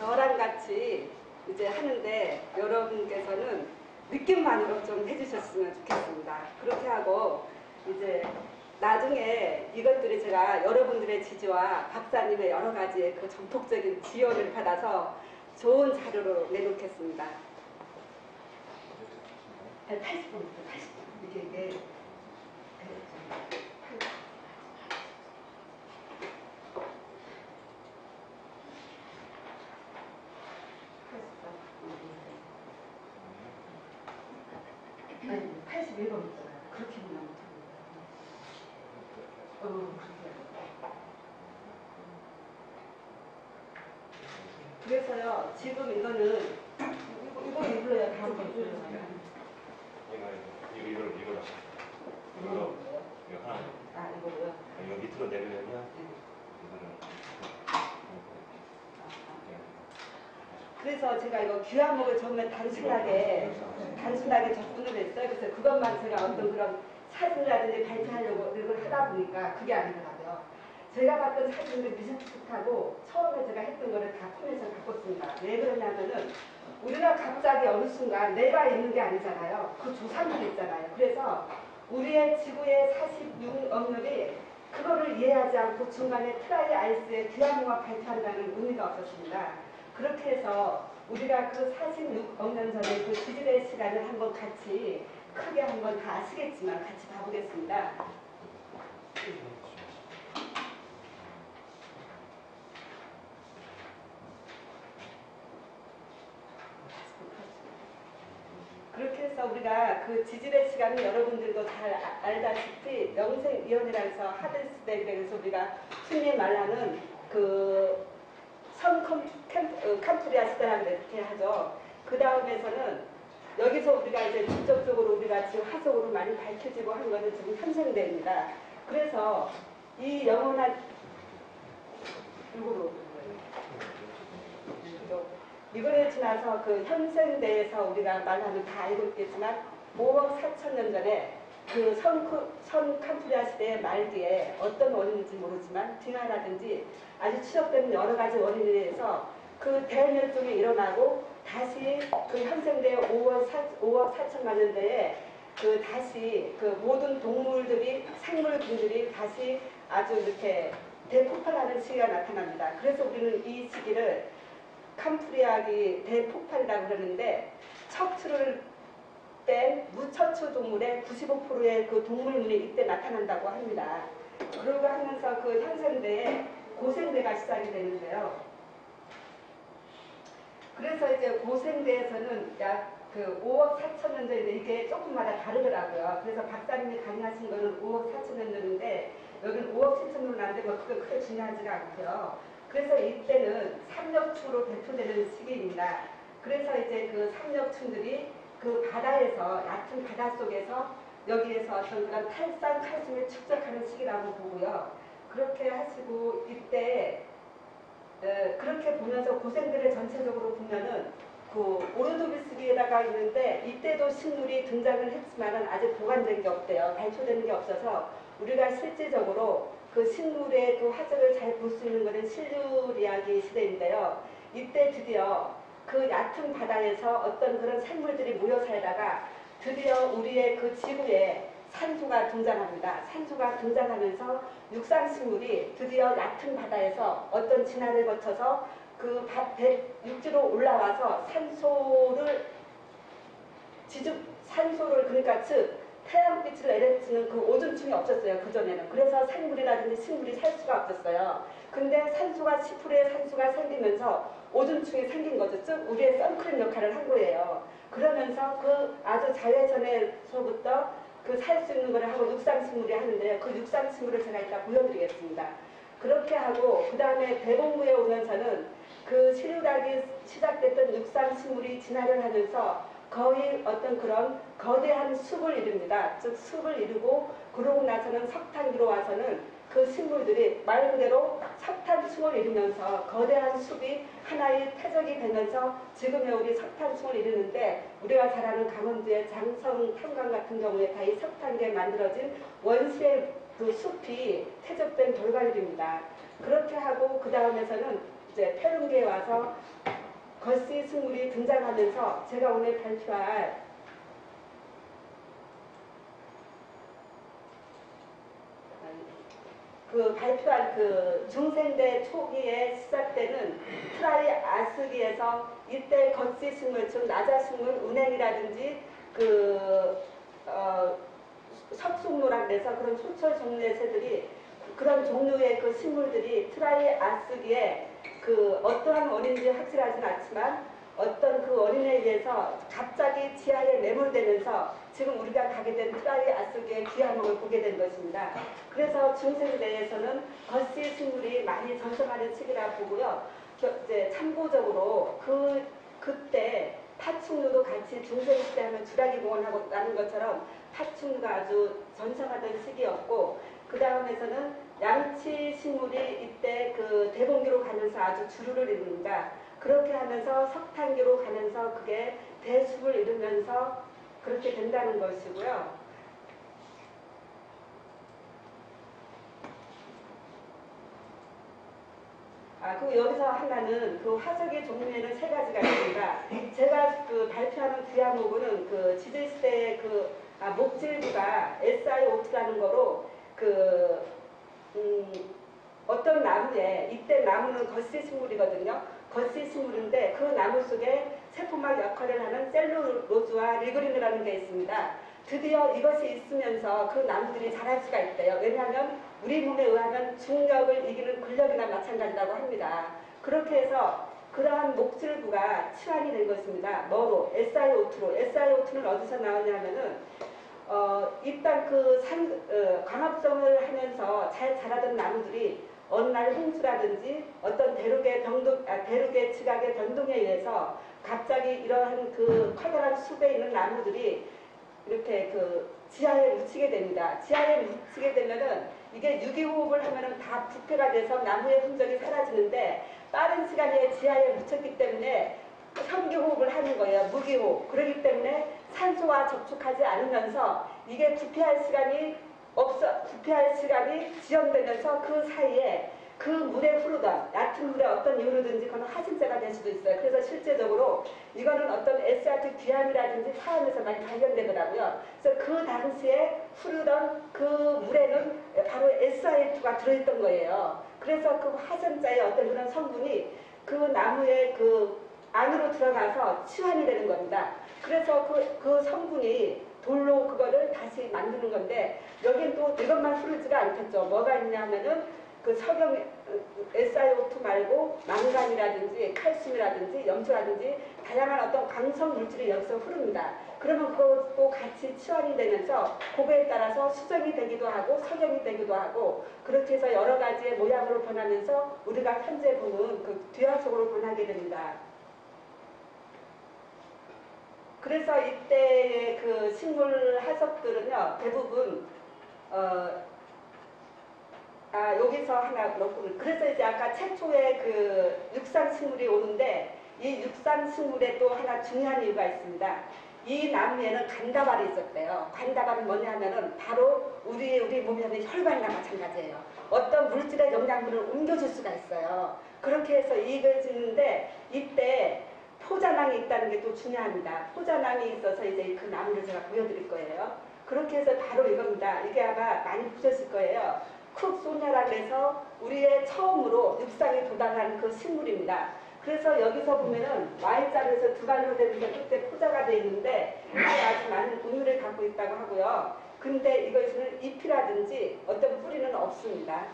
저랑 같이 이제 하는데 여러분께서는 느낌만으로 좀 해주셨으면 좋겠습니다. 그렇게 하고 이제 나중에 이것들이 제가 여러분들의 지지와 박사님의 여러 가지의 그 전폭적인 지원을 받아서 좋은 자료로 내놓겠습니다. 80분부터 80분. 이게 아니 81번부터요. 그렇게 하면 그래서요, 지금 이거는, 이거 읽어요. 다음 거 읽어요. 이거 하나. 아, 이거요? 이거 밑으로 내려면, 이거를. 그래서 제가 이거 귀화목을 정말 단순하게 접근을 했어요. 그래서 그것만 제가 어떤 그런 사진이라든지 발표하려고 이걸 하다 보니까 그게 아니더라고요. 제가 봤던 사진들 비슷비슷하고 처음에 제가 했던 거를 다 포맷을 바꿨습니다. 왜 그러냐면은 우리가 갑자기 어느 순간 내가 있는 게 아니잖아요. 그 조상들이 있잖아요. 그래서 우리의 지구의 46억년이 그거를 이해하지 않고 중간에 트라이 아이스의 귀화목만 발표한다는 의미가 없었습니다. 그렇게 해서 우리가 그 46억 년 전에 그 지질의 시간을 한번 같이 크게 한번 다 아시겠지만 같이 봐보겠습니다. 그렇게 해서 우리가 그 지질의 시간은 여러분들도 잘 알다시피 명생위원회라서 하데스데그에서 우리가 흔히 말하는 그 선 캄프리아 시대라고 이렇게 하죠. 그 다음에서는 여기서 우리가 이제 직접적으로 우리가 지금 화석으로 많이 밝혀지고 하는 것은 지금 현생대입니다. 그래서 이 영원한 이거를 지나서 그 현생대에서 우리가 말하면 다 알고 있겠지만 5억 4천 년 전에 그 선 캄프리아 시대의 말기에 어떤 원인인지 모르지만 빙하라든지 아주 추적되는 여러 가지 원인에 대해서 그 대멸종이 일어나고 다시 그 현생대 5억 4천만 년대에 그 다시 그 모든 동물들이 생물群들이 다시 아주 이렇게 대폭발하는 시기가 나타납니다. 그래서 우리는 이 시기를 캄프리아기 대폭발이라고 그러는데 척추를 뺀 무척추 동물의 95%의 그 동물문이 이때 나타난다고 합니다. 그러고 하면서 그 현생대에 고생대가 시작이 되는데요. 그래서 이제 고생대에서는 약 그 5억 4천 년 전인데 이게 조금마다 다르더라고요. 그래서 박사님이 강의하신 거는 5억 4천 년 전인데 여기는 5억 7천 년 나는데 뭐 그게 크게 중요하지가 않고요. 그래서 이때는 삼력충으로 대표되는 시기입니다. 그래서 이제 그 삼력충들이 그 바다에서 얕은 바다 속에서 여기에서 어떤 그런 탈산 칼슘을 축적하는 시기라고 보고요. 그렇게 하시고 이때 그렇게 보면서 고생들을 전체적으로 보면은 그 오르도비스기에다가 있는데 이때도 식물이 등장을 했지만은 아직 보관된 게 없대요. 발표되는 게 없어서 우리가 실질적으로 그 식물의 그 화석을 잘 볼 수 있는 것은 실루리아기 시대인데요. 이때 드디어 그 얕은 바다에서 어떤 그런 생물들이 모여 살다가 드디어 우리의 그 지구에 산소가 등장합니다. 산소가 등장하면서 육상식물이 드디어 얕은 바다에서 어떤 진화를 거쳐서 그 육지로 올라와서 산소를 그러니까 즉 태양빛을 내려치는 그 오존층이 없었어요. 그전에는. 그래서 생물이라든지 식물이 살 수가 없었어요. 근데 산소가 10%의 산소가 생기면서 오존층이 생긴 거죠. 즉 우리의 선크림 역할을 한 거예요. 그러면서 그 아주 자외선에서부터 그 살 수 있는 거를 하고 육상식물이 하는데요. 그 육상식물을 제가 이따 보여드리겠습니다. 그렇게 하고 그 다음에 대봉부에 오면서는 그 시류락이 시작됐던 육상식물이 진화를 하면서 거의 어떤 그런 거대한 숲을 이룹니다. 즉 숲을 이루고 그러고 나서는 석탄기로 와서는 그 식물들이 말 그대로 석탄층을 이루면서 거대한 숲이 하나의 태적이 되면서 지금의 우리 석탄층을 이루는데 우리가 잘 아는 강원도의 장성 탄광 같은 경우에 다 이 석탄기에 만들어진 원시의 그 숲이 퇴적된 결과물입니다. 그렇게 하고 그 다음에서는 이제 페룬기에 와서 걸씨 식물이 등장하면서 제가 오늘 발표할 그 중생대 초기에 시작되는 트라이아스기에서 이때 걸씨 식물, 즉 나자식물, 은행이라든지 석숙노라 그래서 그런 소철 종류의 새들이 그런 종류의 그 식물들이 트라이아스기에 그 어떠한 원인인지 확실하지는 않지만 어떤 그 원인에 의해서 갑자기 지하에 매몰되면서 지금 우리가 가게 된 트라이아스기의 귀화목을 보게 된 것입니다. 그래서 중생대에서는 걸씨 식물이 많이 전성하는 시기라 보고요. 이제 참고적으로 그때 파충류도 같이 중생시대 하면 주라기 공원하고 나는 것처럼 파충류가 아주 전성하던 시기였고 그 다음에서는 양치 식물이 이때 그 대봉기로 가면서 아주 주류를 이룹니다. 그렇게 하면서 석탄기로 가면서 그게 대숲을 이루면서 그렇게 된다는 것이고요. 그리고 여기서 하나는 그 화석의 종류에는 세 가지가 있습니다. 제가 그 발표하는 귀화목은 그 지질시대의 목질부가 SiO2라는 거로 어떤 나무에 이때 나무는 걸씨 식물이거든요. 걸씨 식물인데 그 나무 속에 세포막 역할을 하는 셀룰로즈와 리그린이라는 게 있습니다. 드디어 이것이 있으면서 그 나무들이 자랄 수가 있대요. 왜냐하면 우리 몸에 의하면 중력을 이기는 근력이나 마찬가지라고 합니다. 그렇게 해서 그러한 목질부가 치환이 된 것입니다. 뭐로? SiO2로. SiO2는 어디서 나오냐면은 일단 광합성을 하면서 잘 자라던 나무들이 어느 날 홍수라든지 어떤 대륙의 지각의 변동에 의해서 갑자기 이러한 그 커다란 숲에 있는 나무들이 이렇게 지하에 묻히게 됩니다. 지하에 묻히게 되면은 이게 유기호흡을 하면은 다 부패가 돼서 나무의 흔적이 사라지는데 빠른 시간에 지하에 묻혔기 때문에 현기호흡을 하는 거예요. 무기호흡. 그렇기 때문에 산소와 접촉하지 않으면서 이게 부패할 시간이 지연되면서 그 사이에 그 물에 흐르던 얕은 물에 어떤 이유로든지 그건 화신제가 될 수도 있어요. 그래서 실제적으로 이거는 어떤 SiO2 귀함이라든지 사암에서 많이 발견되더라고요. 그래서 그 당시에 흐르던 그 물에는 바로 SiO2가 들어있던 거예요. 그래서 그 화산자의 어떤 그런 성분이 그 나무의 그 안으로 들어가서 치환이 되는 겁니다. 그래서 그 성분이 돌로 그거를 다시 만드는 건데 여긴 또 이것만 흐르지가 않겠죠. 뭐가 있냐면은 그 SiO2 말고 망간이라든지 칼슘이라든지 염소라든지 다양한 어떤 광석 물질이 여기서 흐릅니다. 그러면 그것도 같이 치환이 되면서 그거에 따라서 수정이 되기도 하고 석영이 되기도 하고 그렇게 해서 여러 가지의 모양으로 변하면서 우리가 현재 보는 그 뒤화석으로 변하게 됩니다. 그래서 이때의 그 식물 화석들은요 대부분 여기서 하나 넣고 그래서 이제 아까 최초의 그 육상식물이 오는데 이 육상식물에 또 하나 중요한 이유가 있습니다. 이 나무에는 간다발이 있었대요. 간다발은 뭐냐 하면은 바로 우리 몸에 있는 혈관이랑 마찬가지예요. 어떤 물질의 영양분을 옮겨줄 수가 있어요. 그렇게 해서 이걸 짓는데 이때 포자낭이 있다는 게 또 중요합니다. 포자낭이 있어서 이제 그 나무를 제가 보여드릴 거예요. 그렇게 해서 바로 이겁니다. 이게 아마 많이 보셨을 거예요. 쿡소냐라 그래서 우리의 처음으로 육상에 도달한 그 식물입니다. 그래서 여기서 보면은 Y자로에서 두 발로 되면서 끝에 포자가 되어 있는데 이게 아주 많은 은유를 갖고 있다고 하고요. 근데 이것은 잎이라든지 어떤 뿌리는 없습니다.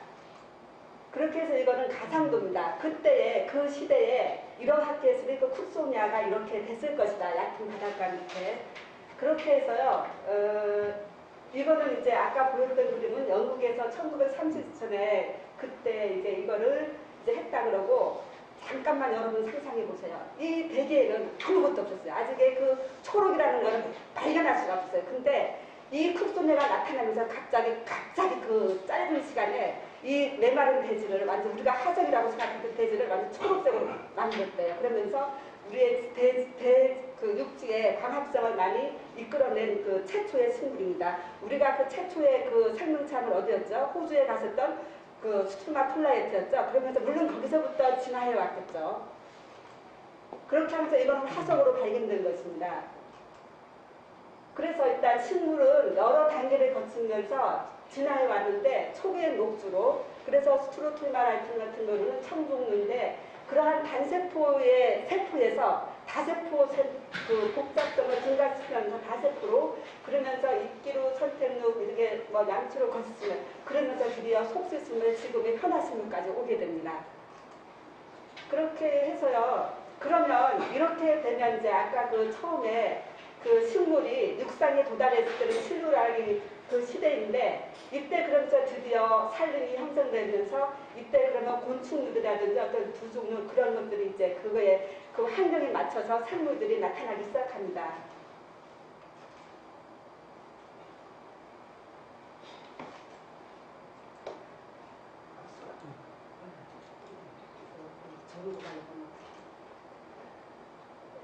그렇게 해서 이거는 가상도입니다. 그때의 그 시대에 이러하게 했으니 그 쿡소냐가 이렇게 됐을 것이다. 얕은 바닷가 밑에. 그렇게 해서요. 이거는 이제 아까 보였던 그림은 영국에서 1930년에 그때 이제 이거를 이제 했다 그러고 잠깐만 여러분 상상해 보세요. 이 대기에는 아무것도 없었어요. 아직의 그 초록이라는 거는 발견할 수가 없어요. 근데 이 쿡소냐가 나타나면서 갑자기 그 짧은 시간에 이 메마른 대지를 완전 우리가 화석이라고 생각했던 대지를 완전 초록색으로 만들었대요. 그러면서 우리의 그 육지의 광합성을 많이 이끌어낸 그 최초의 식물입니다. 우리가 그 최초의 그 생명체함은 어디였죠? 호주에 갔었던 그 스투마 폴라이트였죠. 그러면서 물론 거기서부터 진화해 왔겠죠. 그렇게 하면서 이거는 화석으로 발견된 것입니다. 그래서 일단 식물은 여러 단계를 거치면서 진화해 왔는데 초기엔 녹주로, 그래서 스트로툴마라이튼 같은 경우는 청종류인데 그러한 단세포의 세포에서 다세포 그 복잡성을 증가시키면서 다세포로, 그러면서 입기로 선택로 이렇게 뭐 양치로 거치면 그러면서 드디어 속수식물 지금의 현화식물까지 오게 됩니다. 그렇게 해서요. 그러면 이렇게 되면 이제 아까 그 처음에 그 식물이 육상에 도달했을 때는 실루라기 그 시대인데, 이때 그러면서 드디어 산림이 형성되면서 이때 그러면 곤충류들이라든지 어떤 두 종류 그런 것들이 이제 그거에 그 환경에 맞춰서 생물들이 나타나기 시작합니다.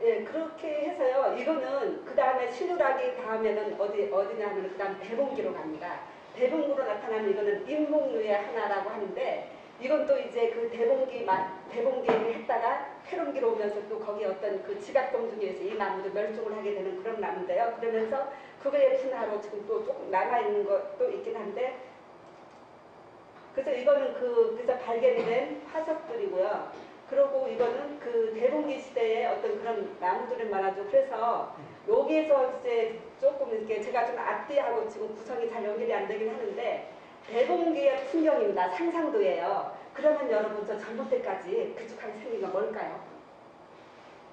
예, 그렇게 해서요. 이거는 그 다음에 실루라기 다음에는 어디냐면 그 다음 대봉기로 갑니다. 대봉기로 나타나는 이거는 인목류의 하나라고 하는데, 이건 또 이제 그 대봉기를 했다가 페론기로 오면서 또 거기에 어떤 그 지각동중에 의해서 이 나무도 멸종을 하게 되는 그런 나무인데요. 그러면서 그거의 분화로 지금 또 조금 남아있는 것도 있긴 한데, 그래서 이거는 그래서 발견이 된 화석들이고요. 그리고 이거는 그 대봉기 시대의 어떤 그런 나무들을 말하죠. 그래서 여기에서 이제 조금 이렇게 제가 좀 앞뒤하고 지금 구성이 잘 연결이 안 되긴 하는데, 대봉기의 풍경입니다. 상상도예요. 그러면 여러분 저 젊을 때까지 그쪽하게 생긴 건 뭘까요?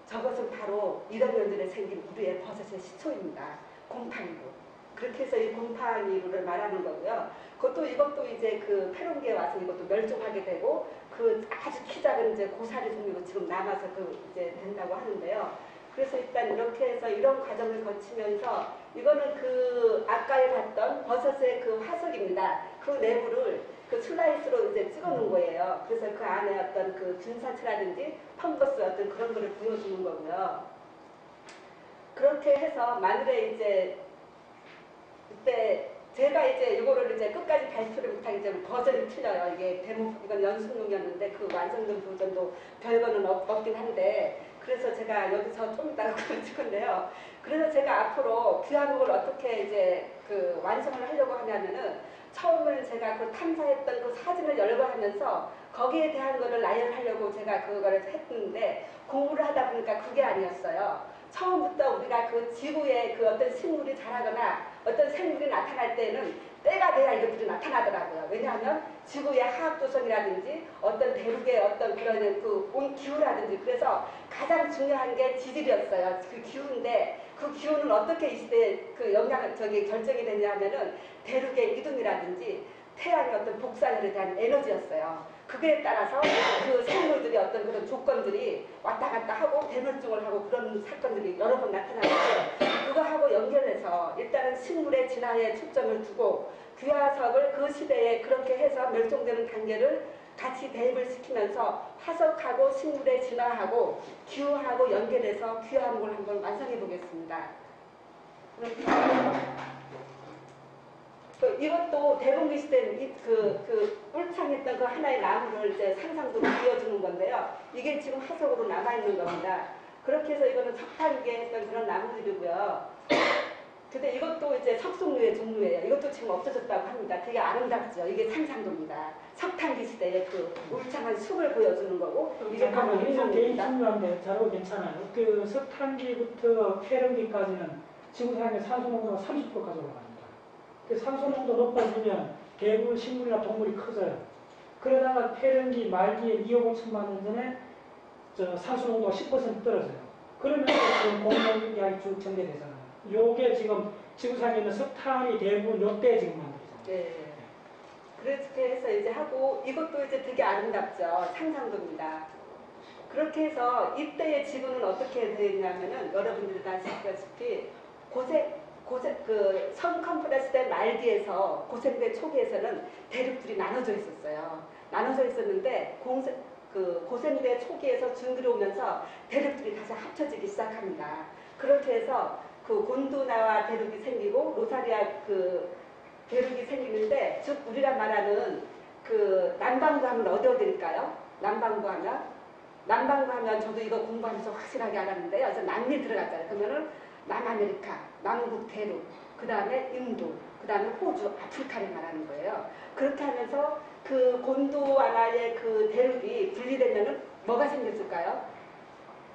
저것은 바로 이런 년들에 생긴 우리의 버섯의 시초입니다. 곰팡이로. 그렇게 해서 이 곰팡이를 말하는 거고요. 이것도 이제 그 페론기에 와서 이것도 멸종하게 되고, 그 아주 키 작은 이제 고사리 종류가 지금 남아서 그 이제 된다고 하는데요. 그래서 일단 이렇게 해서 이런 과정을 거치면서 이거는 그 아까에 봤던 버섯의 그 화석입니다. 그 내부를 그 슬라이스로 이제 찍어 놓은 거예요. 그래서 그 안에 어떤 그 균사체라든지 펑거스 어떤 그런 거를 보여주는 거고요. 그렇게 해서 마늘에 이제 그때 제가 이제 이거를 이제 끝까지 발표를 못하기 때문에 버전이 틀려요. 이게 이건 연습용이었는데 그 완성된 버전도 별거는 없긴 한데, 그래서 제가 여기서 좀 이따가 그걸 찍은데요. 그래서 제가 앞으로 귀화목을 어떻게 이제 그 완성을 하려고 하냐면은, 처음에는 제가 그 탐사했던 그 사진을 열거하면서 거기에 대한 거를 나열하려고 제가 그거를 했는데, 공부를 하다 보니까 그게 아니었어요. 처음부터 우리가 그 지구에 그 어떤 식물이 자라거나 어떤 생물이 나타날 때는 때가 돼야 이것들이 나타나더라고요. 왜냐하면 지구의 화학 조성이라든지 어떤 대륙의 어떤 그런 그 온 기후라든지, 그래서 가장 중요한 게 지질이었어요. 그 기후인데 그 기후는 어떻게 이 시대에 그 결정이 되냐면은 대륙의 이동이라든지 태양의 어떤 복사열에 대한 에너지였어요. 그거에 따라서 그 생물들이 어떤 그런 조건들이 왔다 갔다 하고 대멸종을 하고 그런 사건들이 여러 번 나타나는데, 그거하고 연결해서 일단은 식물의 진화에 초점을 두고 귀화석을 그 시대에 그렇게 해서 멸종되는 단계를 같이 대입을 시키면서 화석하고 식물의 진화하고 기후하고 연결해서 귀화목을 한번 완성해 보겠습니다. 이것도 대봉기 시대 울창했던 그 하나의 나무를 이제 상상도 그려주는 건데요. 이게 지금 화석으로 남아있는 겁니다. 그렇게 해서 이거는 석탄기에 했던 그런 나무들이고요. 근데 이것도 이제 석송류의 종류예요. 이것도 지금 없어졌다고 합니다. 되게 아름답죠. 이게 상상도입니다. 석탄기 시대의 그 울창한 숲을 보여주는 거고, 이게 바로 이건 되게 인공입니다. 중요한데 자료 괜찮아요. 그 석탄기부터 폐렴기까지는 지구상의 산소 농도가 30%까지 올라갑니다. 그 산소 농도 높아지면 대부분 식물이나 동물이 커져요. 그러다가 폐렴기 말기에 2억 5천만 년 전에 산소 농도가 10% 떨어져요. 그러면서 지금 공룡기하게 쭉 전개되잖아요. 요게 지금 지구상에 있는 석탄이 대부분 요때 지금 만들어져요. 네. 그렇게 해서 이제 하고, 이것도 이제 되게 아름답죠. 상상도입니다. 그렇게 해서 이때의 지구는 어떻게 되냐면은 여러분들이 다 아시다시피 그 성컴프레스 때 말기에서 고생대 초기에서는 대륙들이 나눠져 있었어요. 나눠져 있었는데 고생대 초기에서 중 들어오면서 대륙들이 다시 합쳐지기 시작합니다. 그렇게 해서 그 곤두나와 대륙이 생기고 로사리아 그 대륙이 생기는데, 즉 우리가 말하는 그 남반구 하면 어디 어디일까요? 남반구 하면 남반구 하면 저도 이거 공부하면서 확실하게 알았는데요. 그래서 남미 들어갔잖아요. 그러면은 남아메리카, 남북 대륙, 그 다음에 인도, 그 다음에 호주, 아프리카를 말하는 거예요. 그렇게 하면서 그 곤도와나의 그 대륙이 분리되면은 뭐가 생겼을까요?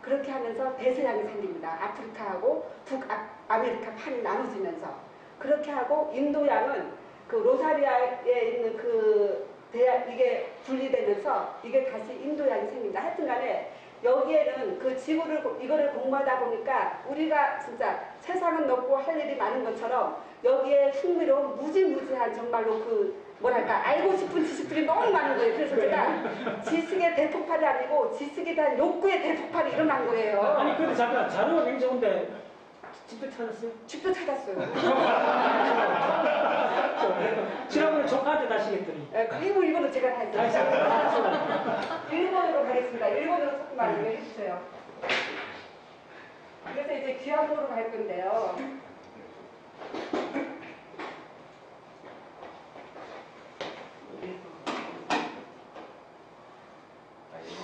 그렇게 하면서 대서양이 생깁니다. 아프리카하고 북아메리카 판이 나눠지면서 그렇게 하고 인도양은 그 로사리아에 있는 그 이게 분리되면서 이게 다시 인도양이 생깁니다. 하여튼간에 여기에는 그 지구를 이거를 공부하다 보니까 우리가 진짜 세상은 넓고 할 일이 많은 것처럼 여기에 흥미로운 무지무지한 정말로 그 뭐랄까 알고 싶은 지식들이 너무 많은 거예요. 그래서 제가 지식의 대폭발이 아니고 지식에 대한 욕구의 대폭발이 일어난 거예요. 아니 근데 잠깐 자료가 굉장히 좋은데 집도 찾았어요? 집도 찾았어요. 지난번에 조카한테 다시겠더니. 그리고 이거는 제가 다 했어요. 일본으로 가겠습니다. 일본으로 조금만 해주세요. 그래서 이제 귀화도로 갈 건데요. 아, 이거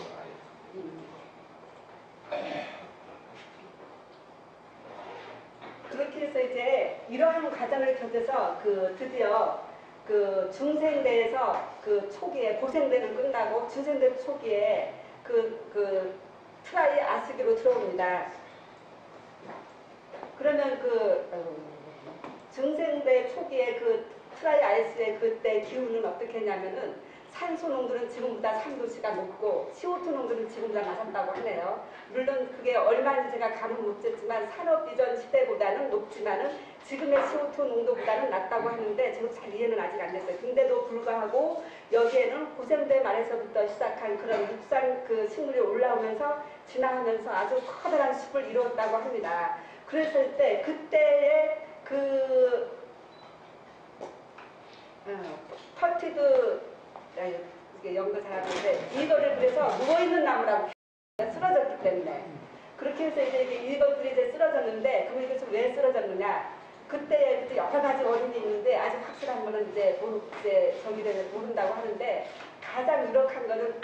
아예. 그렇게 해서 이제 이러한 과정을 거쳐서 그 드디어 그 중생대에서 그 초기에 고생대는 끝나고 중생대 초기에 그 트라이 아스기로 들어옵니다. 그러면 그 중생대 초기에 그 트라이 아스의 그때 기후는 어떻게 했냐면은 산소 농도는 지금보다 3도씨가 높고 CO2 농도는 지금보다 낮았다고 하네요. 물론 그게 얼마인지 제가 감은 못 쟀지만 산업 이전 시대보다는 높지만은 지금의 CO2 농도보다는 낮다고 하는데 저도 잘 이해는 아직 안 됐어요. 근데도 불구하고 여기에는 고생대 말에서부터 시작한 그런 육상 그 식물이 올라오면서 진화하면서 아주 커다란 숲을 이루었다고 합니다. 그랬을 때 그때의 그 펄티드 이게 연구 잘하는데 이거를 그래서 누워있는 나무라고 쓰러졌기 때문에 그렇게 해서 이제 이것들이 이제 쓰러졌는데 그럼 이것이 왜 쓰러졌느냐 그때 여러 가지 원인이 있는데 아직 확실한 거는 이제 모른다고 하는데 가장 유력한 거는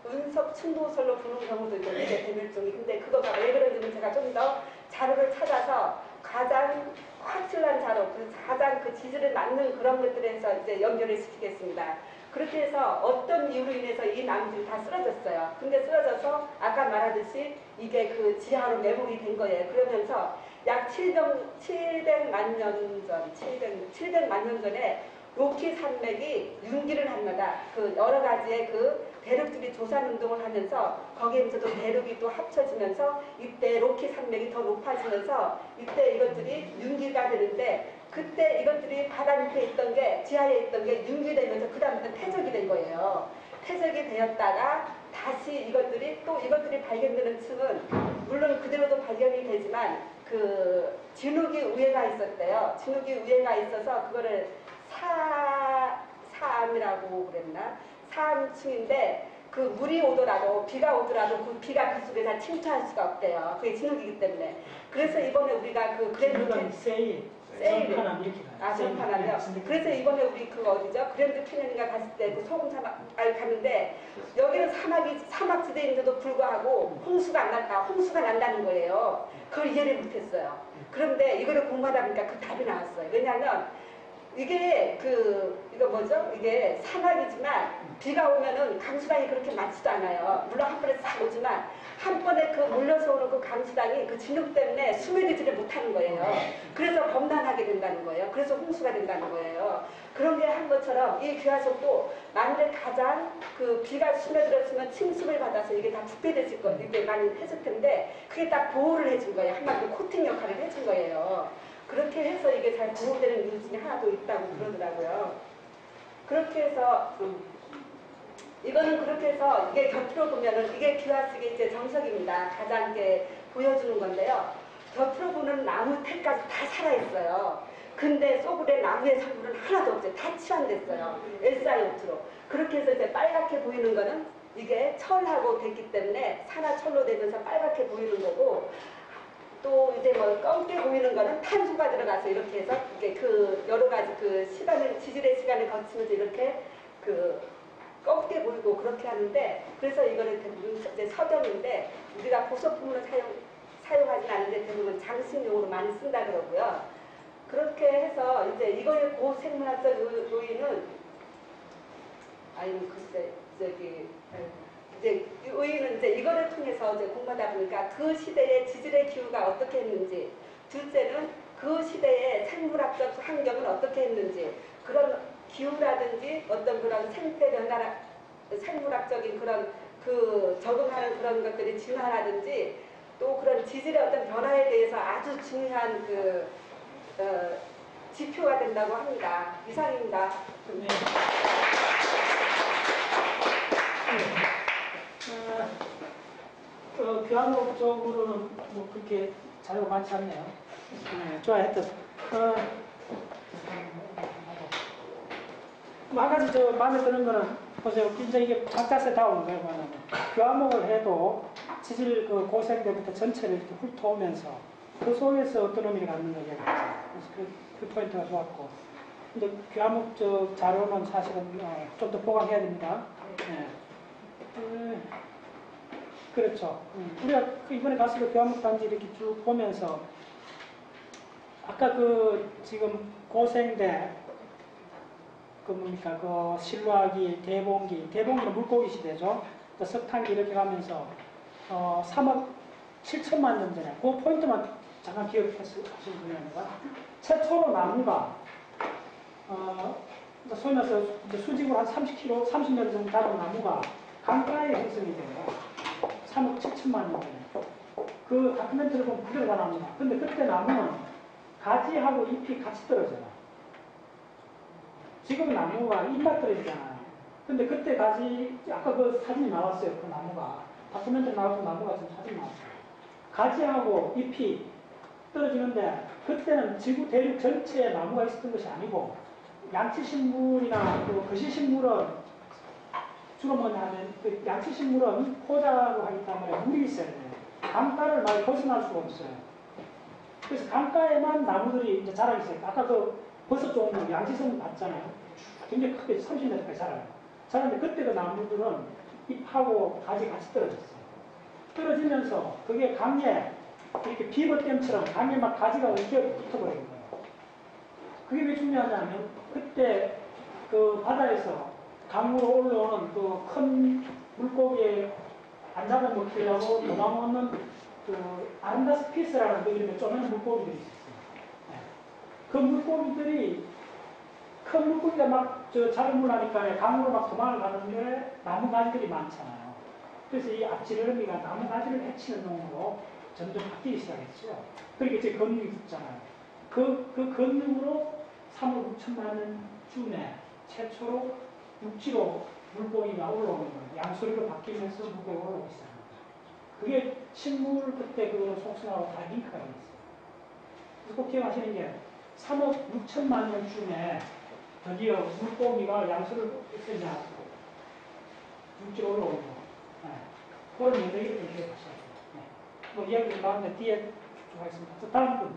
운석 충동설로 부는 경우도 있고 이제 대멸종이 근데 그거가 왜 그런지는 제가 좀 더 자료를 찾아서 가장 확실한 자료, 가장 그 지질에 맞는 그런 것들에서 이제 연결을 시키겠습니다. 그렇게 해서 어떤 이유로 인해서 이 나무들이 다 쓰러졌어요. 근데 쓰러져서 아까 말하듯이 이게 그 지하로 매몰이 된 거예요. 그러면서 약 700만 년 전, 700만 년 전에 로키 산맥이 융기를 합니다. 그 여러 가지의 그 대륙들이 조산 운동을 하면서 거기에서도 대륙이 또 합쳐지면서 이때 로키 산맥이 더 높아지면서 이때 이것들이 융기가 되는데 그때 이것들이 바다 밑에 있던 게 지하에 있던 게 융기되면서 그 다음부터 퇴적이 된 거예요. 퇴적이 되었다가 다시 이것들이 발견되는 층은 물론 그대로도 발견이 되지만 그 진흙이 우회가 있었대요. 진흙이 우회가 있어서 그거를 사암이라고 그랬나? 사암층인데 그 물이 오더라도 비가 오더라도 그 비가 그 속에 다 침투할 수가 없대요. 그게 진흙이기 때문에. 그래서 이번에 우리가 그 그랜드 세일 전파남 이렇게 전파남이요. 그래서 이번에 우리 그 어디죠? 그랜드 캐년인가 갔을 때 그 소금 사막 갔는데 여기는 사막지대인데도 불구하고 홍수가 난다는 거예요. 그걸 이해를 못했어요. 그런데 이거를 공부하다 보니까 그 답이 나왔어요. 왜냐하면 이게 이거 뭐죠? 이게 사막이지만 비가 오면은 강수량이 그렇게 많지도 않아요. 물론 한 번에 싹 오지만 한 번에 그 몰려서 오는 그 강수량이 그 진흙 때문에 스며들지를 못하는 거예요. 그래서 범람하게 된다는 거예요. 그래서 홍수가 된다는 거예요. 그런 게 한 것처럼 이 귀화석도 만약에 가장 그 비가 스며들었으면 침수를 받아서 이게 다 부패됐을 거 이게 많이 했을 텐데 그게 딱 보호를 해준 거예요. 한마디로 코팅 역할을 해준 거예요. 그렇게 해서 이게 잘 보호되는 이유 중에 하나도 있다고 그러더라고요. 그렇게 해서 이거는 그렇게 해서 이게 곁으로 보면은 이게 귀화석의 이제 정석입니다. 가장 이렇게 보여주는 건데요. 곁으로 보는 나무 태까지 다 살아있어요. 근데 속에 나무의 성분은 하나도 없어요. 다 치환됐어요. SiO2로. 그렇게 해서 이제 빨갛게 보이는 거는 이게 철하고 됐기 때문에 산화철로 되면서 빨갛게 보이는 거고 또 이제 뭐 검게 보이는 거는 탄소가 들어가서 이렇게 해서 이게 그 여러 가지 그 지질의 시간을 거치면서 이렇게 그 검게 보이고 그렇게 하는데 그래서 이거는 대부분 이제 서점인데 우리가 보소품으로 사용하진 않는데 대부분 장식용으로 많이 쓴다 그러고요. 그렇게 해서 이제 이거의 고생물학적 요인은 아니 글쎄 이제 요인은 이제 이거를 통해서 이제 공부하다 보니까 그 시대의 지질의 기후가 어떻게 했는지, 둘째는 그 시대의 생물학적 환경은 어떻게 했는지, 그런 기후라든지 어떤 그런 생태 변화, 생물학적인 그런 그 적응하는 그런 것들이 진화라든지 또 그런 지질의 어떤 변화에 대해서 아주 중요한 그 지표가 된다고 합니다. 이상입니다. 네. 교환목 쪽으로는 뭐 그렇게 자료가 많지 않네요. 네, 좋아했던. 한 가지 저 마음에 드는 거는 보세요. 이제 이게 작자세 다 오는 거예요. 뭐냐면 교환목을 해도 지질 그 고생 때부터 전체를 이렇게 훑어오면서 그 속에서 어떤 의미를 갖는가 이야기했죠. 그래서 그 포인트가 좋았고. 근데 교환목 저 자료는 사실은 좀 더 보강해야 됩니다. 네. 그렇죠. 우리가 이번에 갔을 때 교환목 단지 이렇게 쭉 보면서 아까 그 지금 고생대 그 뭡니까 그 실로아기, 대봉기는 물고기 시대죠. 또 석탄기 이렇게 가면서 3억 7천만 년 전에 그 포인트만 잠깐 기억하시면 됩니다. 최초로 나무가 소위 말해서 수직으로 한 30km, 30년 정도 자란 나무가 강가에 형성이 돼요. 3억 7천만 년 전에. 그 다큐멘터리를 보면 그대로 다 나옵니다. 근데 그때 나무는 가지하고 잎이 같이 떨어져요. 지금 나무가 잎만 떨어지잖아요. 근데 그때 가지, 아까 그 사진이 나왔어요. 그 나무가. 다큐멘터리 나왔던 나무가 지금 사진 나왔어요. 가지하고 잎이 떨어지는데 그때는 지구 대륙 전체에 나무가 있었던 것이 아니고 양치식물이나 그 거시식물은 주로 뭐냐면 그 양치식물은 포자로 하기 때문에 물이 있어야 돼요. 강가를 많이 벗어날 수가 없어요. 그래서 강가에만 나무들이 이제 자라기 시작해요. 아까 그 버섯 종류 양치성 봤잖아요. 굉장히 크게 30m까지 자라요. 자라는데 그때 그 나무들은 잎하고 가지 같이 떨어졌어요. 떨어지면서 그게 강에 이렇게 비버댐처럼 강에 막 가지가 이렇게 붙어버린 거예요. 그게 왜 중요하냐면 그때 그 바다에서 강으로 올라오는 그 큰 물고기에 안 잡아먹히려고 도망오는 그 아름다스피스라는 그 이름의 쪼매는 물고기들이 있었어요. 네. 그 물고기들이 큰 물고기가 막 저 작은 물 하니까 강으로 막 도망을 가는데 나무 가지들이 많잖아요. 그래서 이 앞지르미가 나무 가지를 해치는 놈으로 점점 바뀌기 시작했죠. 그렇게 이제 건육이 붙잖아요. 그 건육으로 3억 6천만 년쯤에 최초로 육지로 물고기가 올라오는 거예요. 양소리로 바뀌면서 물고기가 올라오기 시작합니다. 그게 식물 그때 그거는 속성하고 다 링크가 되어 있어요. 그래서 꼭 기억하시는 게 3억 6천만 년쯤에 드디어 물고기가 양수를 했냐 육지로 올라오는 거. 네. 그런 얘기를 좀 기억하셔야 돼요. 네. 뭐 이야기를 나왔는데 뒤에 쭉 하겠습니다. 다음 분.